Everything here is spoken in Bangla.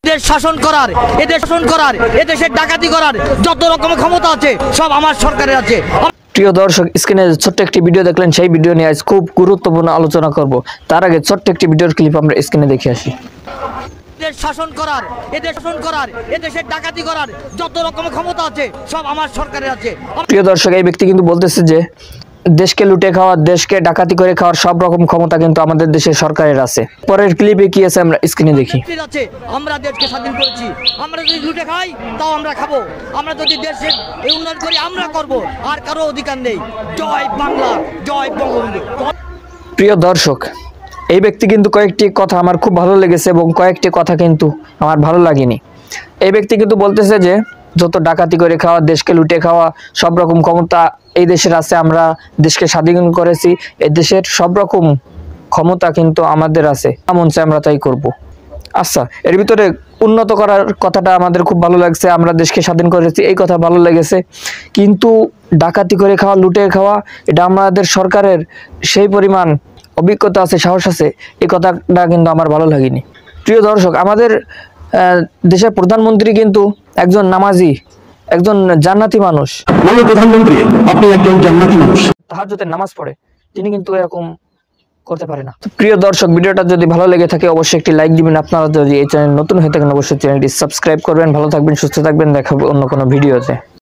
দেশ শাসন করার, এদেশের ডাকাতি করার যত রকম ক্ষমতা আছে সব আমার সরকারের আছে। প্রিয় দর্শক, স্ক্রিনে ছোট্ট একটি ভিডিও দেখলেন, সেই ভিডিও নিয়ে আজ খুব গুরুত্বপূর্ণ আলোচনা করব। তার আগে ছোট্ট একটি ভিডিওর ক্লিপ আমরা স্ক্রিনে দেখে আসি। দেশ শাসন করার, এদেশের ডাকাতি করার যত রকম ক্ষমতা আছে সব আমার সরকারের আছে। প্রিয় দর্শক, এই ব্যক্তি কিন্তু বলতেছে যে দেশকে লুটে খাওয়া, দেশকে ডাকাতি করে খাওয়ার সব রকম ক্ষমতা কিন্তু আমাদের দেশের সরকারের আছে। পরের ক্লিপে কি আছে আমরা স্ক্রিনে দেখি। আমরা দেশকে স্বাধীন করেছি, আমরা যদি লুটে খাই তাও আমরা খাবো, আমরা যদি দেশের উন্নয়ন করি আমরা করব, আর কারো অধিকার নেই। জয় বাংলা, জয় বঙ্গবন্ধু। প্রিয় দর্শক, এই ব্যক্তি কিন্তু কয়েকটি কথা আমার খুব ভালো লেগেছে এবং কয়েকটি কথা কিন্তু আমার ভালো লাগেনি। এই ব্যক্তি কিন্তু বলতেছে যে যত ডাকাতি করে খাওয়া, দেশকে লুটে খাওয়া সব রকম ক্ষমতা এই দেশের আছে, আমরা দেশকে স্বাধীন করেছি, এই দেশের সব রকম ক্ষমতা কিন্তু আমাদের আছে, এমন চাই আমরা তাই করব। আচ্ছা, এর ভিতরে উন্নত করার কথাটা আমাদের খুব ভালো লাগছে, আমরা দেশকে স্বাধীন করেছি এই কথা ভালো লেগেছে, কিন্তু ডাকাতি করে খাওয়া, লুটে খাওয়া, এটা আমাদের সরকারের সেই পরিমাণ অভিজ্ঞতা আছে, সাহস আছে, এই কথাটা কিন্তু আমার ভালো লাগেনি। প্রিয় দর্শক, আমাদের দেশের প্রধানমন্ত্রী কিন্তু একজন নামাজি, একজন জান্নাতি মানুষ। মাননীয় প্রধানমন্ত্রী, আপনি একজন জান্নাতি মানুষ। তাহাজ্জুদের নামাজ পড়ে, তিনি কিন্তু এরকম করতে পারে না। প্রিয় দর্শক, ভিডিওটা যদি ভালো লেগে থাকে অবশ্যই একটি লাইক দিবেন। আপনারা যদি এই চ্যানেল নতুন হয়ে থাকেন অবশ্যই চ্যানেলটি সাবস্ক্রাইব করবেন। ভালো থাকবেন, সুস্থ থাকবেন, দেখা হবে অন্য কোনো ভিডিওতে।